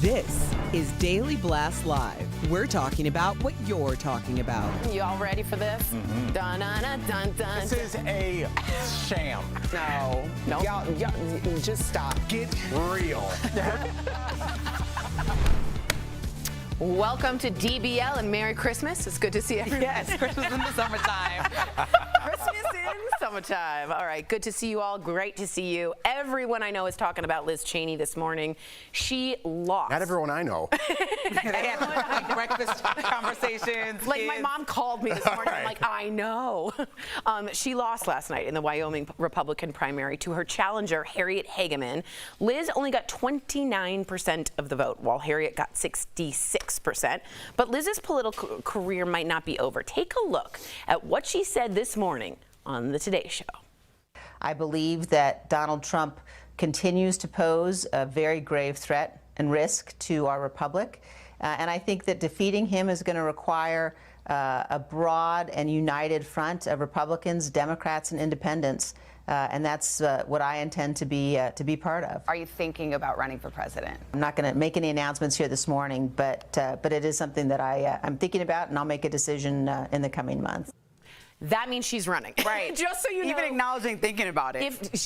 This is Daily Blast Live. We're talking about what you're talking about. You all ready for this? Mm-hmm. Dun, dun, dun, dun, dun. This is a sham. No. Y'all, just stop. Get real. Welcome to DBL and Merry Christmas. It's good to see everyone. Yes, Christmas in the summertime. Christmas in summertime. All right, good to see you all. Great to see you. Everyone I know is talking about Liz Cheney this morning. She lost. Not everyone I know. They had breakfast conversations. Like kids. my mom called me this morning. I'm like, I know. She lost last night in the Wyoming Republican primary to her challenger, Harriet Hageman. Liz only got 29% of the vote, while Harriet got 66%. But Liz's political career might not be over. Take a look at what she said this morning on the Today Show. I believe that Donald Trump continues to pose a very grave threat and risk to our republic. And I think that defeating him is going to require a broad and united front of Republicans, Democrats, and independents. And that's what I intend to be part of. Are you thinking about running for president? I'm not going to make any announcements here this morning, but it is something that I'm thinking about, and I'll make a decision in the coming months. That means she's running. Right. Just so you know. Even acknowledging thinking about it.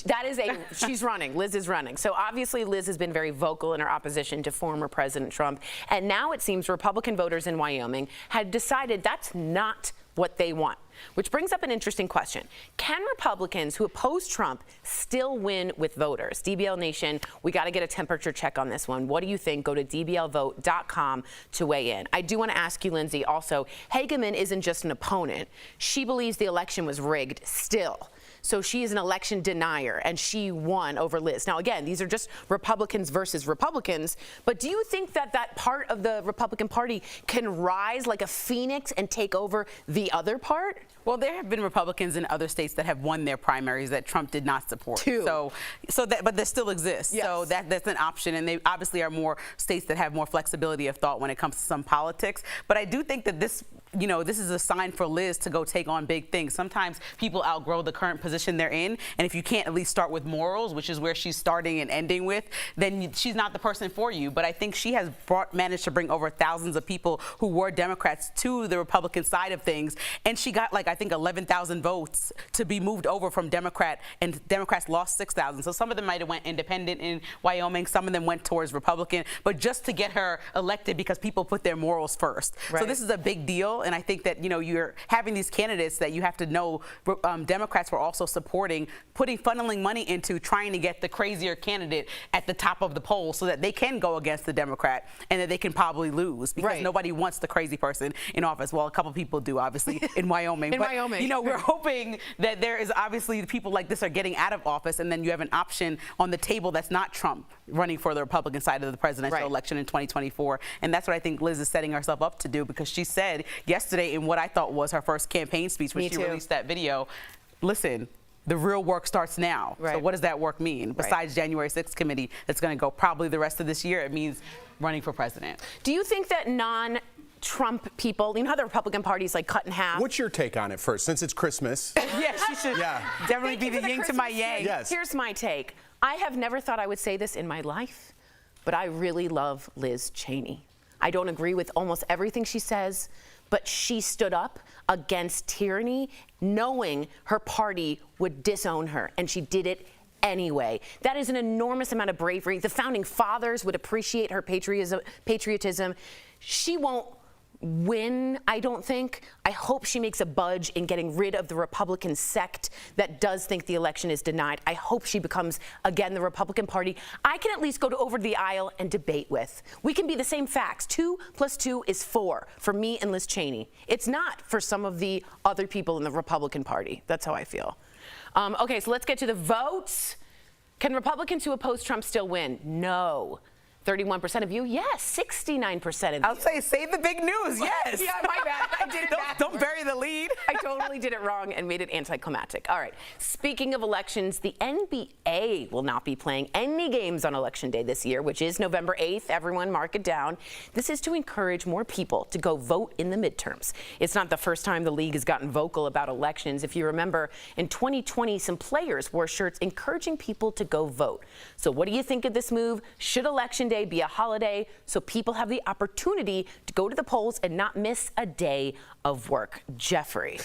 She's running. Liz is running. So obviously Liz has been very vocal in her opposition to former President Trump. And now it seems Republican voters in Wyoming had decided that's not what they want. Which brings up an interesting question. Can Republicans who oppose Trump still win with voters? DBL Nation, we got to get a temperature check on this one. What do you think? Go to dblvote.com to weigh in. I do want to ask you, Lindsay, also, Hageman isn't just an opponent. She believes the election was rigged still. So she is an election denier, and she won over Liz. Now, again, these are just Republicans versus Republicans, but do you think that that part of the Republican Party can rise like a phoenix and take over the other part? Well, there have been Republicans in other states that have won their primaries that Trump did not support. Two. But there still exists. Yes. So that's an option, and they obviously are more states that have more flexibility of thought when it comes to some politics. But I do think that this is a sign for Liz to go take on big things. Sometimes people outgrow the current position they're in, and if you can't at least start with morals, which is where she's starting and ending with, then she's not the person for you. But I think she has managed to bring over thousands of people who were Democrats to the Republican side of things, and she got I think 11,000 votes to be moved over from Democrat, and Democrats lost 6,000. So some of them might have went independent in Wyoming, some of them went towards Republican, but just to get her elected because people put their morals first. Right. So this is a big deal, and I think that you're having these candidates that you have to know Democrats were also supporting, funneling money into trying to get the crazier candidate at the top of the poll so that they can go against the Democrat and that they can probably lose because nobody wants the crazy person in office. Well, a couple people do, obviously, in Wyoming. We're hoping that there is obviously people like this are getting out of office, and then you have an option on the table that's not Trump running for the Republican side of the presidential election in 2024. And that's what I think Liz is setting herself up to do, because she said yesterday in what I thought was her first campaign speech when she released that video, listen, the real work starts now. So what does that work mean? Besides January 6th committee that's going to go probably the rest of this year, it means running for president. Do you think that Trump people, how the Republican Party's cut in half? What's your take on it first, since it's Christmas? Yes, she should definitely be the yin to my yang. Yes. Here's my take. I have never thought I would say this in my life, but I really love Liz Cheney. I don't agree with almost everything she says, but she stood up against tyranny, knowing her party would disown her, and she did it anyway. That is an enormous amount of bravery. The founding fathers would appreciate her patriotism. She won't win, I don't think. I hope she makes a budge in getting rid of the Republican sect that does think the election is denied. I hope she becomes, again, the Republican Party I can at least go over the aisle and debate with. We can be the same facts. 2 + 2 is 4 for me and Liz Cheney. It's not for some of the other people in the Republican Party. That's how I feel. Okay, so let's get to the votes. Can Republicans who oppose Trump still win? No. 31% of you, yes. 69% of you. I'll say the big news, yes. Yeah, my bad. I did it backwards. Don't bury the lead. I totally did it wrong and made it anticlimactic. All right. Speaking of elections, the NBA will not be playing any games on Election Day this year, which is November 8th. Everyone mark it down. This is to encourage more people to go vote in the midterms. It's not the first time the league has gotten vocal about elections. If you remember, in 2020, some players wore shirts encouraging people to go vote. So what do you think of this move? Should Election Day Day be a holiday so people have the opportunity to go to the polls and not miss a day of work. Jeffrey.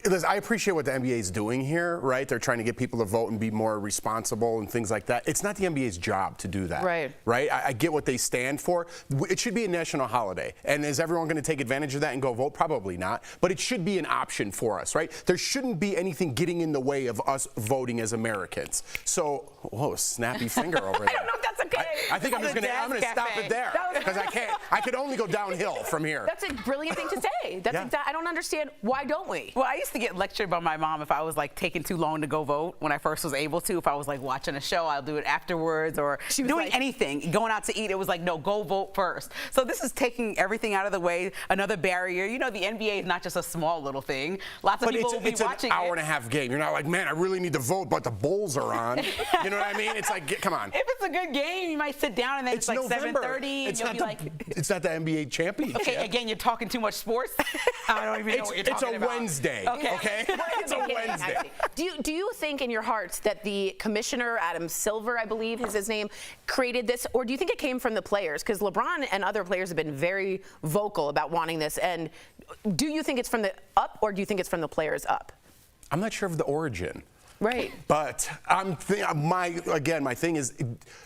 Listen, I appreciate what the NBA is doing here, right? They're trying to get people to vote and be more responsible and things like that. It's not the NBA's job to do that. Right. Right? I get what they stand for. It should be a national holiday. And is everyone going to take advantage of that and go vote? Probably not. But it should be an option for us, right? There shouldn't be anything getting in the way of us voting as Americans. So, whoa, snappy finger over there. I don't know if that's okay. I think I'm just going to stop it there because I could only go downhill from here. That's a brilliant thing to say. I don't understand. Why don't we? Well, I used to get lectured by my mom if I was like taking too long to go vote when I first was able to. If I was like watching a show, I'll do it afterwards or doing anything. Going out to eat, it was like, no, go vote first. So this is taking everything out of the way, another barrier. You know, the NBA is not just a small little thing. Lots of people will be watching it. It's an hour and a half game. You're not like, man, I really need to vote, but the Bulls are on. You know what I mean? It's like, come on. If it's a good game, you might sit down and then it's like November. 7:30 and you'll be like... It's not the NBA championship. Okay, again, you're talking too much sports. I don't even know what you're talking about. It's a Wednesday. Okay? It's a Wednesday. Do you think in your hearts that the commissioner, Adam Silver, I believe is his name, created this, or do you think it came from the players? Because LeBron and other players have been very vocal about wanting this. And do you think it's from the up, or do you think it's from the players up? I'm not sure of the origin. Right. But my thing is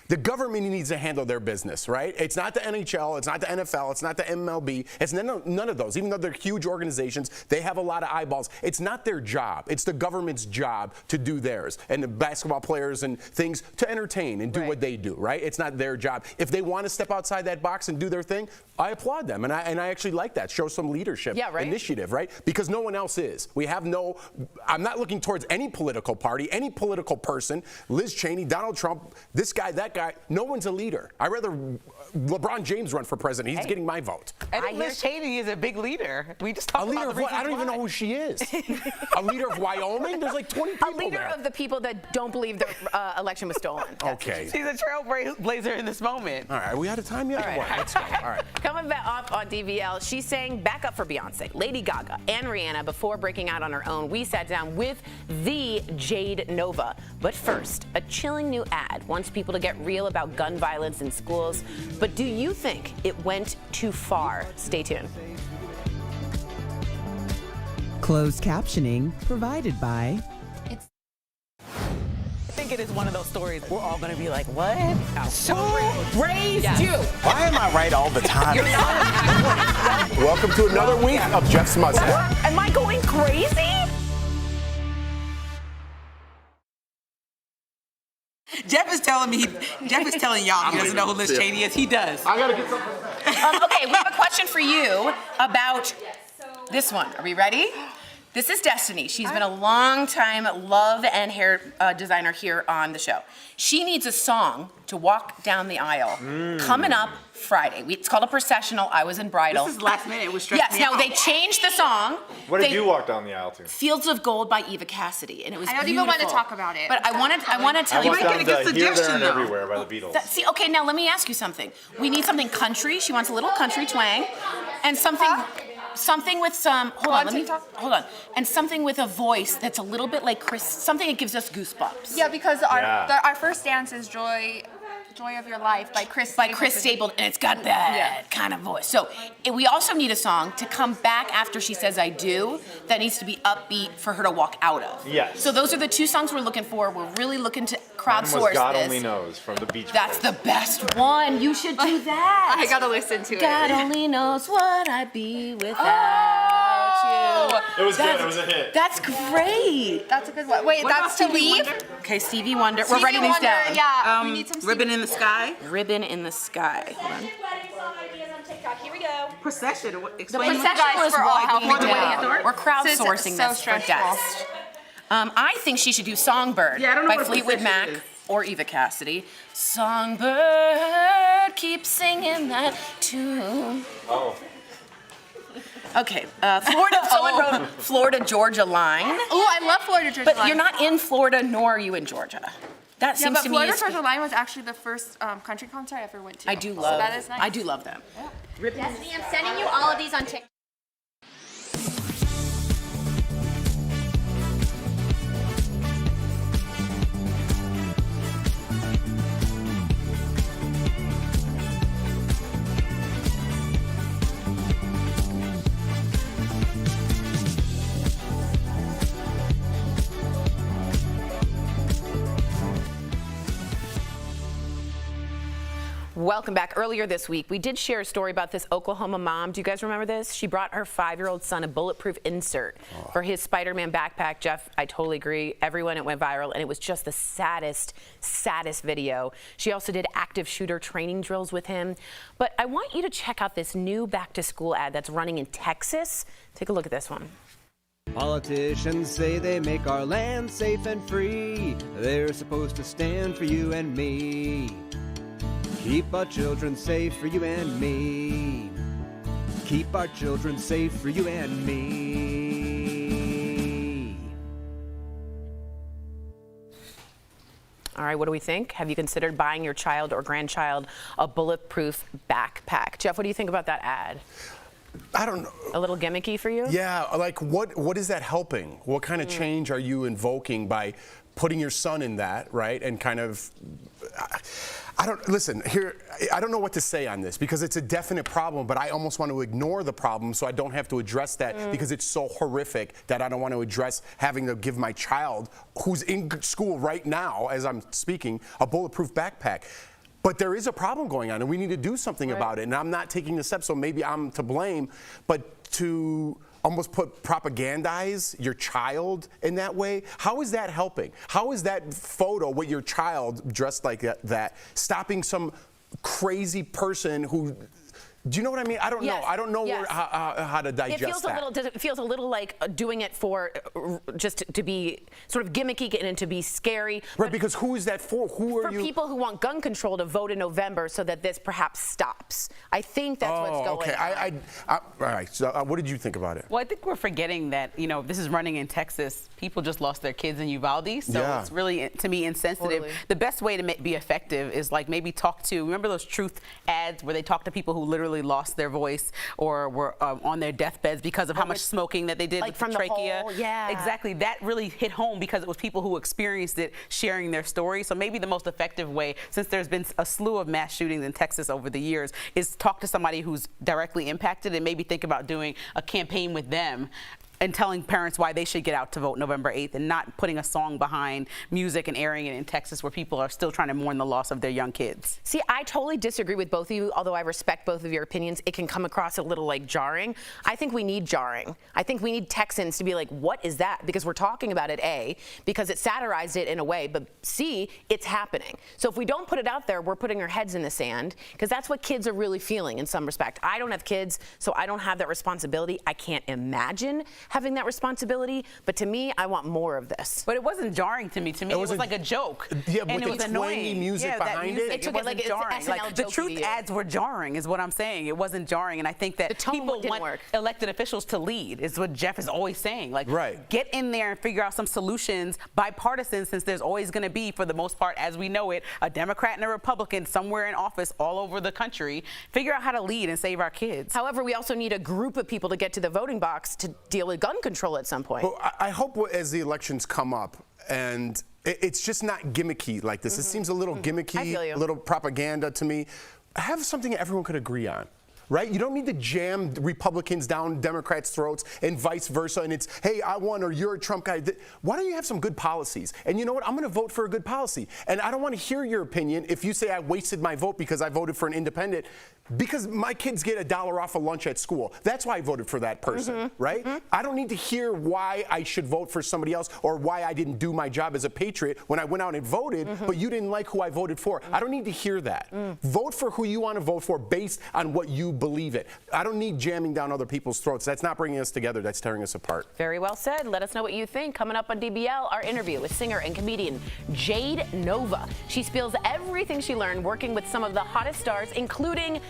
the government needs to handle their business, right? It's not the NHL, it's not the NFL, it's not the MLB, it's none of those. Even though they're huge organizations, they have a lot of eyeballs. It's not their job. It's the government's job to do theirs, and the basketball players and things to entertain and do what they do, right? It's not their job. If they want to step outside that box and do their thing, I applaud them, and I actually like that. Show some leadership, initiative, right? Because no one else is. I'm not looking towards any political party, any political person, Liz Cheney, Donald Trump, this guy, that guy. No one's a leader. I'd rather LeBron James run for president. He's getting my vote. I think Liz Cheney is a big leader. We just talked about the what? I don't even know who she is. A leader of Wyoming? There's like 20 people there. A leader of the people that don't believe the election was stolen. Okay. She's a trailblazer in this moment. All right, are we out of time yet? All right. Let's go. All right. Coming back up on DBL, she sang backup for Beyonce, Lady Gaga, and Rihanna before breaking out on her own. We sat down with the Jade Nova. But first, a chilling new ad wants people to get real about gun violence in schools. But do you think it went too far? Stay tuned. Closed captioning provided by... I think it is one of those stories we're all going to be like, what? Who raised you? Why am I right all the time? Welcome to another week of Jeff's Mustache. Am I going crazy? Jeff is telling y'all he doesn't know who Liz Cheney is. He does. I got to get something. Okay, we have a question for you about this one. Are we ready? This is Destiny. She's been a long time love and hair designer here on the show. She needs a song to walk down the aisle. Coming up Friday. It's called a processional. I was in bridal. This is last minute. It was stressing me Yes, now out. they changed the song. What did you walk down the aisle to? Fields of Gold by Eva Cassidy, and it was I don't beautiful. even want to talk about it. But I want to tell you. I walked down get a to good Here, There, suggestion, and though. Everywhere by the Beatles. See, okay, now let me ask you something. We need something country. She wants a little country twang, and something with some. Hold on. And something with a voice that's a little bit like Chris. Something that gives us goosebumps. Yeah, because our first dance is Joy of Your Life by Chris Stapleton, and it's got that kind of voice. So we also need a song to come back after she says I do that needs to be upbeat for her to walk out of. Yes. So those are the two songs we're looking for. We're really looking to Mine crowdsource was God this. Only Knows from the Beach Boys. That's the best one. You should do that. I gotta listen to God it. only knows what I'd be without you. It was good. It was a hit. That's great. That's a good one. Wait, What that's about to leave? Stevie Wonder? Okay, Stevie Wonder. We're Stevie writing these Wonder, down. Yeah, we need some Ribbon in the Sky. Ribbon in the Sky. Hold on. Here we go. Procession. The Explain processional is for all walking helping down. together. We're crowdsourcing So this for stressful. Dest. I think she should do Songbird Yeah, I don't know by what a Fleetwood procession Mac is. or Eva Cassidy. Songbird, keep singing that tune. Oh. Okay, Florida. Someone wrote Florida Georgia line, Oh, I love Florida Georgia but Line. you're not in Florida, nor are you in Georgia. That Yeah, seems but to me. Florida is- Georgia Line was actually the first country concert I ever went to. I do So love. that is nice. I do love them. Destiny, I'm sending you all of these on TikTok. Welcome back. Earlier this week, we did share a story about this Oklahoma mom. Do you guys remember this? She brought her 5-year-old son a bulletproof insert for his Spider-Man backpack. Jeff, I totally agree. Everyone, it went viral, and it was just the saddest video. She also did active shooter training drills with him. But I want you to check out this new back-to-school ad that's running in Texas. Take a look at this one. Politicians say they make our land safe and free. They're supposed to stand for you and me. Keep our children safe for you and me. Keep our children safe for you and me. All right, what do we think? Have you considered buying your child or grandchild a bulletproof backpack? Jeff, what do you think about that ad? I don't know. A little gimmicky for you? Yeah, like what is that helping? What kind of change are you invoking by putting your son in that, right? And kind of, I don't know what to say on this because it's a definite problem, but I almost want to ignore the problem so I don't have to address that because it's so horrific that I don't want to address having to give my child, who's in school right now as I'm speaking, a bulletproof backpack. But there is a problem going on, and we need to do something about it. And I'm not taking the steps, so maybe I'm to blame. But to almost propagandize your child in that way, how is that helping? How is that photo with your child dressed like that stopping some crazy person who? Do you know what I mean? I don't know. I don't know how to digest that. It feels a little like doing it for just to be sort of gimmicky and to be scary. Right, because who is that for? Who are you? For people who want gun control to vote in November so that this perhaps stops. I think that's what's going on. All right. So what did you think about it? Well, I think we're forgetting that, this is running in Texas. People just lost their kids in Uvalde, so it's really, to me, insensitive. Totally. The best way to be effective is like maybe remember those truth ads where they talk to people who literally lost their voice or were on their deathbeds because of how much smoking that they did with the trachea. Exactly. That really hit home because it was people who experienced it sharing their story. So maybe the most effective way, since there's been a slew of mass shootings in Texas over the years, is talk to somebody who's directly impacted and maybe think about doing a campaign with them and telling parents why they should get out to vote November 8th and not putting a song behind music and airing it in Texas where people are still trying to mourn the loss of their young kids. See, I totally disagree with both of you, although I respect both of your opinions. It can come across a little like jarring. I think we need jarring. I think we need Texans to be like, what is that? Because we're talking about it, A, because it satirized it in a way, but C, it's happening. So if we don't put it out there, we're putting our heads in the sand because that's what kids are really feeling in some respect. I don't have kids, so I don't have that responsibility. I can't imagine having that responsibility, but to me, I want more of this. But it wasn't jarring to me. To me, it was like a joke. Yeah, and with it was the annoying. music behind it. It took wasn't it like jarring. it's Like the truth ads were jarring, is what I'm saying. It wasn't jarring, and I think that people want elected officials to lead. Is what Jeff is always saying. Like, get in there and figure out some solutions, bipartisan, since there's always going to be, for the most part, as we know it, a Democrat and a Republican somewhere in office all over the country. Figure out how to lead and save our kids. However, we also need a group of people to get to the voting box to deal with gun control at some point. Well, I hope as the elections come up, and it's just not gimmicky like this. It seems a little gimmicky, a little propaganda to me. Have something everyone could agree on. Right? You don't need to jam Republicans down Democrats' throats and vice versa. And it's, hey, I won or you're a Trump guy. Why don't you have some good policies? And you know what? I'm going to vote for a good policy. And I don't want to hear your opinion if you say I wasted my vote because I voted for an independent. Because my kids get $1 off a lunch at school. That's why I voted for that person, right? I don't need to hear why I should vote for somebody else or why I didn't do my job as a patriot when I went out and voted, but you didn't like who I voted for. I don't need to hear that. Vote for who you want to vote for based on what you believe in. I don't need jamming down other people's throats. That's not bringing us together. That's tearing us apart. Very well said. Let us know what you think. Coming up on DBL, our interview with singer and comedian Jade Nova. She spills everything she learned working with some of the hottest stars, including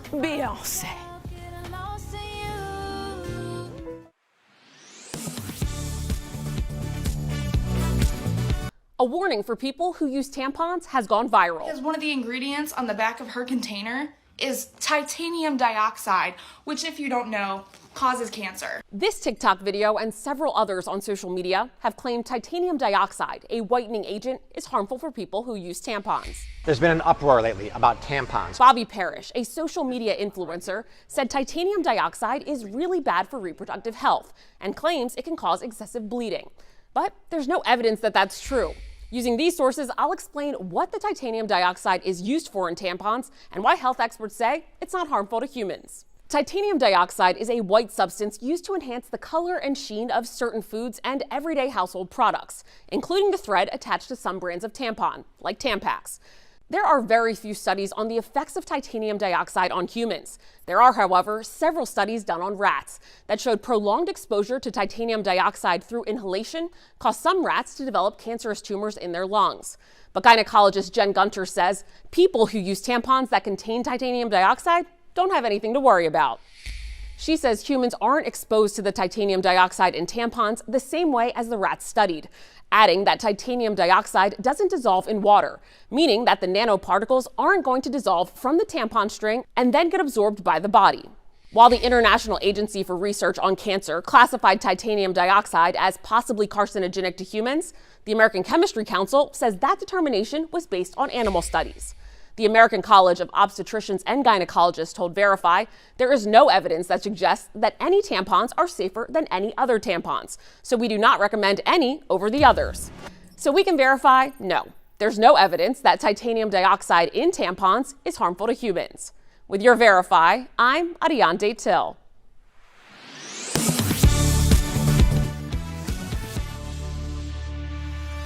Beyonce. A warning for people who use tampons has gone viral. Because one of the ingredients on the back of her container is titanium dioxide, which, if you don't know, causes cancer. This TikTok video and several others on social media have claimed titanium dioxide, a whitening agent, is harmful for people who use tampons. There's been an uproar lately about tampons. Bobby Parrish, a social media influencer, said titanium dioxide is really bad for reproductive health and claims it can cause excessive bleeding. But there's no evidence that that's true. Using these sources, I'll explain what the titanium dioxide is used for in tampons and why health experts say it's not harmful to humans. Titanium dioxide is a white substance used to enhance the color and sheen of certain foods and everyday household products, including the thread attached to some brands of tampon, like Tampax. There are very few studies on the effects of titanium dioxide on humans. There are, however, several studies done on rats that showed prolonged exposure to titanium dioxide through inhalation caused some rats to develop cancerous tumors in their lungs. But gynecologist Jen Gunter says people who use tampons that contain titanium dioxide don't have anything to worry about. She says humans aren't exposed to the titanium dioxide in tampons the same way as the rats studied, adding that titanium dioxide doesn't dissolve in water, meaning that the nanoparticles aren't going to dissolve from the tampon string and then get absorbed by the body. While the International Agency for Research on Cancer classified titanium dioxide as possibly carcinogenic to humans, the American Chemistry Council says that determination was based on animal studies. The American College of Obstetricians and Gynecologists told Verify there is no evidence that suggests that any tampons are safer than any other tampons, so we do not recommend any over the others. So we can verify, no, there's no evidence that titanium dioxide in tampons is harmful to humans. With your Verify, I'm Ariane Till.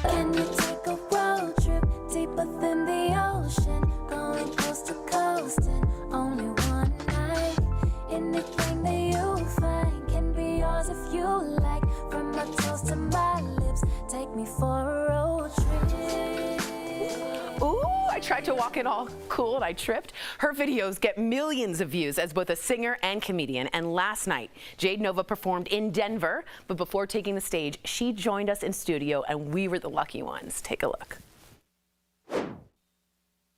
Can you take a road trip deeper than the ocean? Going coast to coast in only one night. Anything that you find can be yours if you like. From my toes to my lips, take me for a road trip. Ooh, I tried to walk in all cool and I tripped. Her videos get millions of views as both a singer and comedian. And last night, Jade Nova performed in Denver. But before taking the stage, she joined us in studio and we were the lucky ones. Take a look.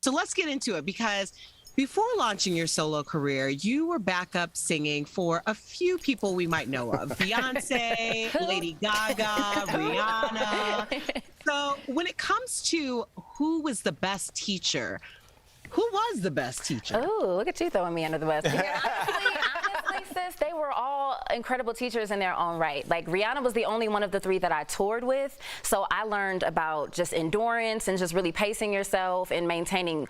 So let's get into it, because before launching your solo career, you were backup singing for a few people we might know of. Beyonce, Lady Gaga, Rihanna. So when it comes to who was the best teacher, who was the best teacher? Oh, look at you throwing me under the bus. Honestly, sis, they were all incredible teachers in their own right. Like, Rihanna was the only one of the three that I toured with, so I learned about just endurance and just really pacing yourself and maintaining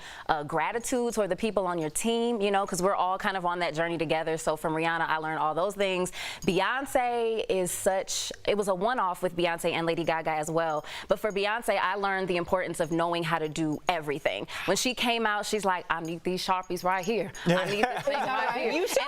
gratitude toward the people on your team, you know, because we're all kind of on that journey together. So from Rihanna, I learned all those things. Beyonce is it was a one-off with Beyonce and Lady Gaga as well. But for Beyonce, I learned the importance of knowing how to do everything. When she came out, she's like, I need these Sharpies right here. I need this thing right here. You did.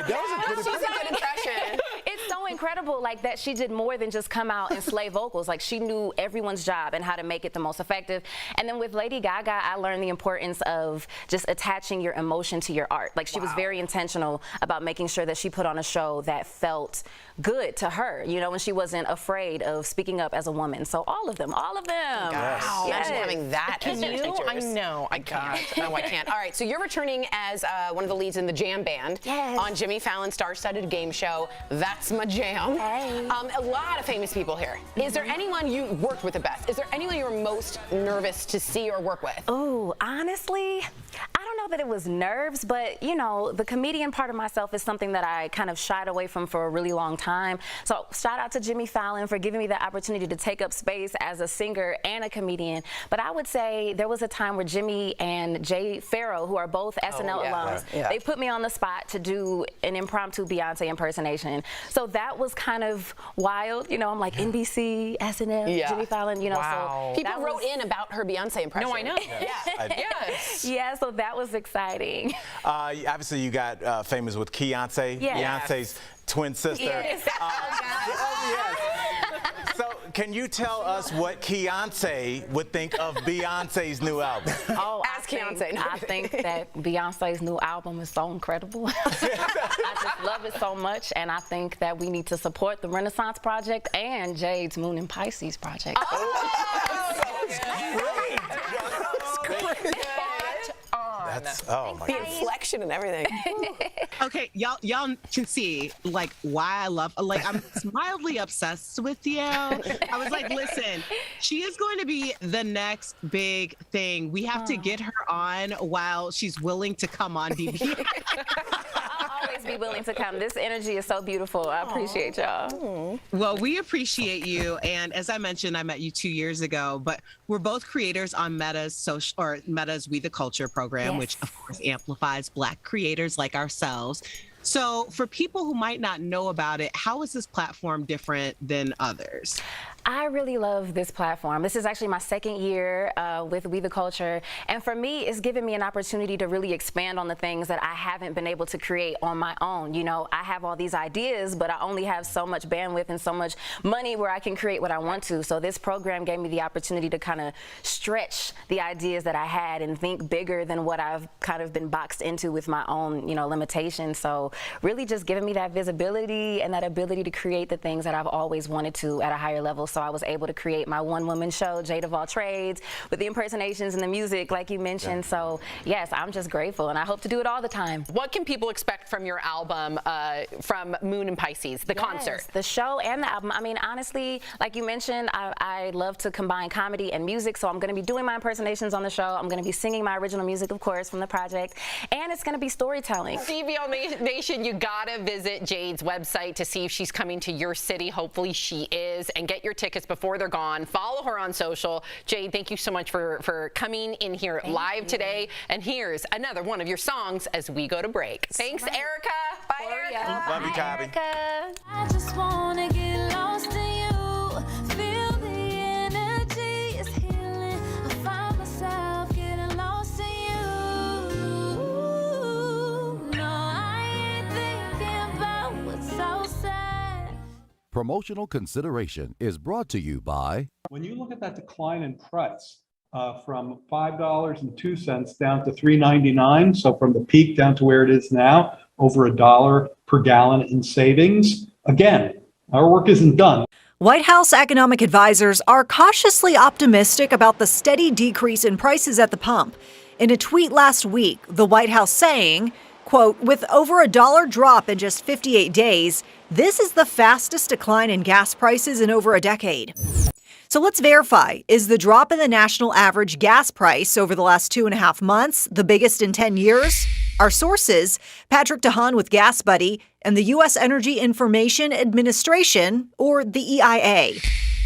That was a good impression. It's so incredible, like, that she did more than just come out and slay vocals. Like, she knew everyone's job and how to make it the most effective. And then with Lady Gaga, I learned the importance of just attaching your emotion to your art. Like, she was very intentional about making sure that she put on a show that felt good to her, you know, and she wasn't afraid of speaking up as a woman. So all of them. Wow. Yes. Imagine having that as your teachers. I know. I can't. No, I can't. All right, so you're returning as one of the leads in the Jam Band on Jimmy Fallon's star-studded game show, That's My Jam. Hey. A lot of famous people here. Is there anyone you worked with the best? Is there anyone you were most nervous to see or work with? Oh, honestly, I don't know that it was nerves, but, you know, the comedian part of myself is something that I kind of shied away from for a really long time. So shout out to Jimmy Fallon for giving me the opportunity to take up space as a singer and a comedian. But I would say there was a time where Jimmy and Jade, who are both SNL alums, they put me on the spot to do an impromptu Beyonce impersonation. So that was kind of wild. You know, I'm like, NBC, SNL, Jimmy Fallon, you know. So people wrote in about her Beyonce impression. No, I know. Yeah, so that was exciting. Obviously, you got famous with Beyonce, Beyonce's twin sister. Yes. So, can you tell us what Beyonce would think of Beyonce's new album? Oh, I think that Beyonce's new album is so incredible. I just love it so much, and I think that we need to support the Renaissance Project and Jade's Moon and Pisces project. The inflection and everything. Okay, y'all can see, like, why I love, like, I'm mildly obsessed with you. I was like, listen, she is going to be the next big thing. We have to get her on while she's willing to come on DBL. I'll always always be willing to come. This energy is so beautiful. I appreciate y'all. Well, we appreciate you. And as I mentioned, I met you 2 years ago, but we're both creators on Meta's We the Culture program, which of course amplifies Black creators like ourselves. So for people who might not know about it, how is this platform different than others? I really love this platform. This is actually my second year with We the Culture. And for me, it's given me an opportunity to really expand on the things that I haven't been able to create on my own. You know, I have all these ideas, but I only have so much bandwidth and so much money where I can create what I want to. So this program gave me the opportunity to kind of stretch the ideas that I had and think bigger than what I've kind of been boxed into with my own, you know, limitations. So really just giving me that visibility and that ability to create the things that I've always wanted to at a higher level. So I was able to create my one-woman show, Jade of all trades, with the impersonations and the music, like you mentioned. So yes, I'm just grateful, and I hope to do it all the time. What can people expect from your album, from Moon and Pisces, the concert? The show and the album. I mean, honestly, like you mentioned, I love to combine comedy and music, so I'm going to be doing my impersonations on the show. I'm going to be singing my original music, of course, from the project, and it's going to be storytelling. DBL Nation, you gotta visit Jade's website to see if she's coming to your city. Hopefully she is, and get your tickets before they're gone. Follow her on social. Jade, thank you so much for coming in here live today. And here's another one of your songs as we go to break. Thanks, Erica. Bye, Erica. Love you, Cobby. I just wanna get lost in you. Feel the energy is healing. I find myself getting lost in you. No, I ain't thinking about what's so sad. Promotional consideration is brought to you by. When you look at that decline in price from $5.02 down to $3.99, so from the peak down to where it is now, over $1 per gallon in savings. Again, our work isn't done. White House economic advisors are cautiously optimistic about the steady decrease in prices at the pump. In a tweet last week, the White House saying, quote, with over $1 drop in just 58 days, this is the fastest decline in gas prices in over a decade. So let's verify, is the drop in the national average gas price over the last 2.5 months the biggest in 10 years? Our sources, Patrick DeHaan with Gas Buddy and the U.S. Energy Information Administration, or the EIA.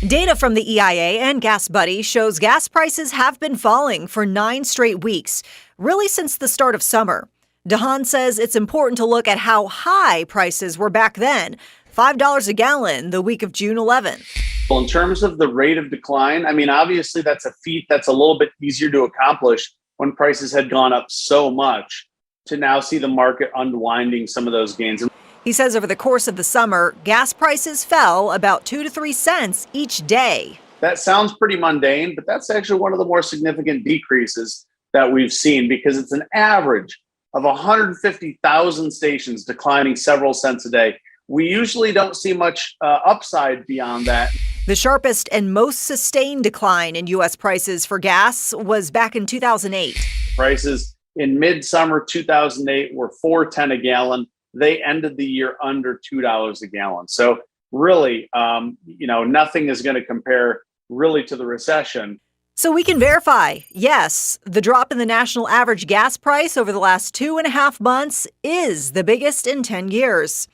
Data from the EIA and Gas Buddy shows gas prices have been falling for 9 straight weeks, really since the start of summer. DeHaan says it's important to look at how high prices were back then, $5 a gallon the week of June 11th. Well, in terms of the rate of decline, I mean, obviously that's a feat that's a little bit easier to accomplish when prices had gone up so much, to now see the market unwinding some of those gains. He says over the course of the summer, gas prices fell about 2 to 3 cents each day. That sounds pretty mundane, but that's actually one of the more significant decreases that we've seen, because it's an average of 150,000 stations declining several cents a day. We usually don't see much upside beyond that. The sharpest and most sustained decline in U.S. prices for gas was back in 2008. Prices in midsummer 2008 were $4.10 a gallon. They ended the year under $2 a gallon. So really, nothing is going to compare really to the recession. So we can verify, yes, the drop in the national average gas price over the last 2.5 months is the biggest in 10 years.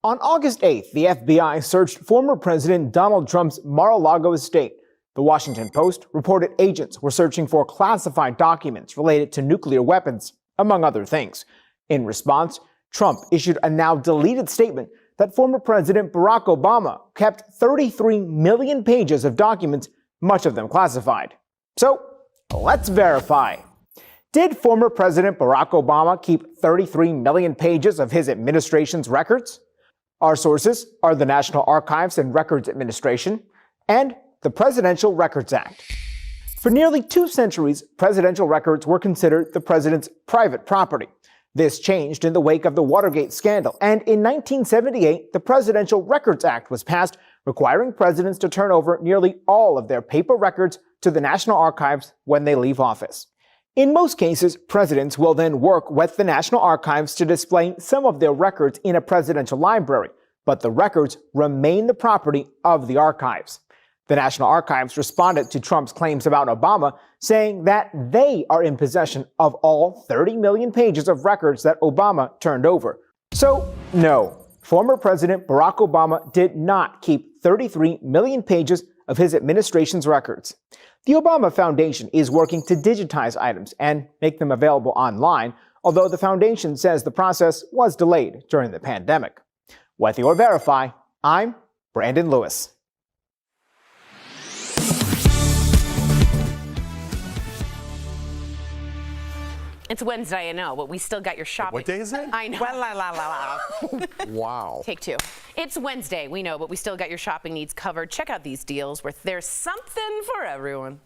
On August 8th, the FBI searched former President Donald Trump's Mar-a-Lago estate. The Washington Post reported agents were searching for classified documents related to nuclear weapons, among other things. In response, Trump issued a now deleted statement that former President Barack Obama kept 33 million pages of documents, much of them classified. So, let's verify. Did former President Barack Obama keep 33 million pages of his administration's records? Our sources are the National Archives and Records Administration and the Presidential Records Act. For nearly 2 centuries, presidential records were considered the president's private property. This changed in the wake of the Watergate scandal, and in 1978, the Presidential Records Act was passed, requiring presidents to turn over nearly all of their paper records to the National Archives when they leave office. In most cases, presidents will then work with the National Archives to display some of their records in a presidential library, but the records remain the property of the archives. The National Archives responded to Trump's claims about Obama, saying that they are in possession of all 30 million pages of records that Obama turned over. So, no, former President Barack Obama did not keep 33 million pages of his administration's records. The Obama Foundation is working to digitize items and make them available online, although the foundation says the process was delayed during the pandemic. With or Verify, I'm Brandon Lewis. It's Wednesday, I know, but we still got your shopping. What day is it? I know. Wow. Take two. It's Wednesday, we know, but we still got your shopping needs covered. Check out these deals where there's something for everyone.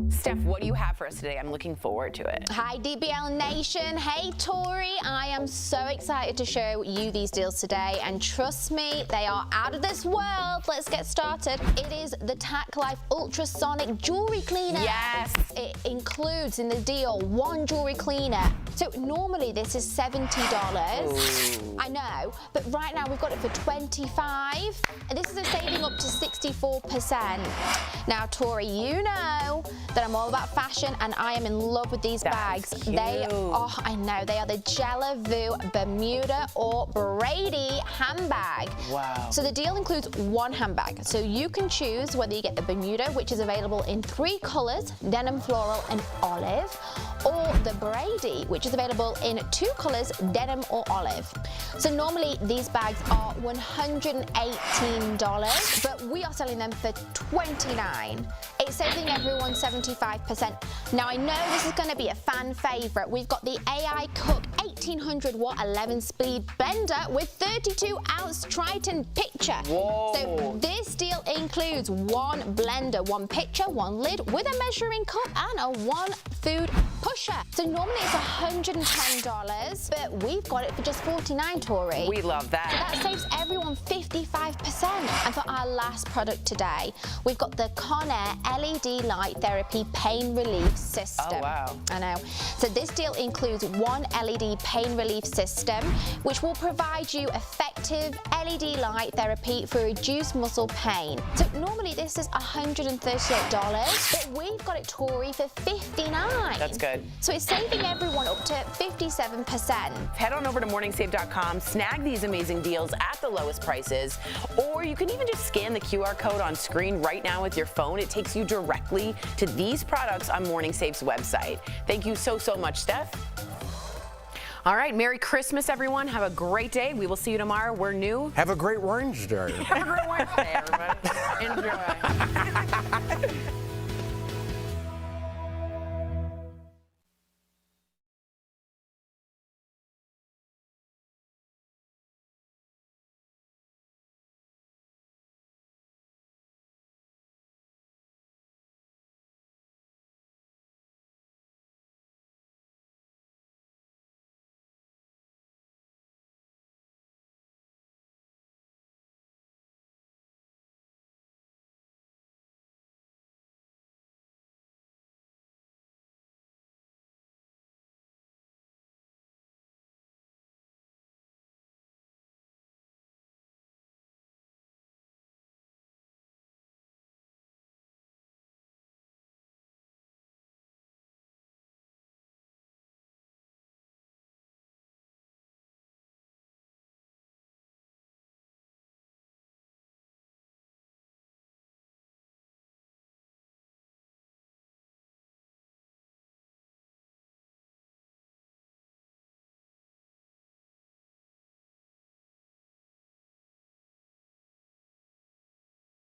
Steph, what do you have for us today? I'm looking forward to it. Hi, DBL Nation. Hey, Tori. I am so excited to show you these deals today. And trust me, they are out of this world. Let's get started. It is the Tac Life Ultrasonic Jewelry Cleaner. Yes. It includes in the deal one jewelry cleaner. So normally this is $70. Ooh. I know, but right now we've got it for $25. And this is a saving up to 64%. Now, Tori, you know that I'm all about fashion and I am in love with these bags. Cute. They are, I know, they are the Jella Vu Bermuda or Brady handbag. Wow. So the deal includes one handbag. So you can choose whether you get the Bermuda, which is available in 3 colors, denim, floral, and olive, or the Brady, which is available in 2 colors, denim or olive. So normally these bags are $118, but we are selling them for $29. It's saving everyone 75%. Now I know this is going to be a fan favorite. We've got the AI Cook 1800 watt 11-speed blender with 32-ounce Triton pitcher. Whoa. So this deal includes one blender, one pitcher, one lid with a measuring cup and a 1 food pusher. So normally it's $110, but we've got it for just $49, Tori. We love that. So that saves everyone 55%. And for our last product today, we've got the Conair LED Light Therapy Pain Relief System. Oh, wow. I know. So this deal includes one LED pain relief system, which will provide you effective LED light therapy for reduced muscle pain. So normally this is $138, but we've got it, Tori, for $59. That's good. So it's saving everyone up to 57%. Head on over to morningsave.com, snag these amazing deals at the lowest prices, or you can even just scan the QR code on screen right now with your phone. It takes you directly to these products on Morning Safe's website. Thank you so much, Steph. All right, Merry Christmas, everyone. Have a great day. We will see you tomorrow. We're new. Have a great Wednesday. Have a great Wednesday, everybody. Enjoy.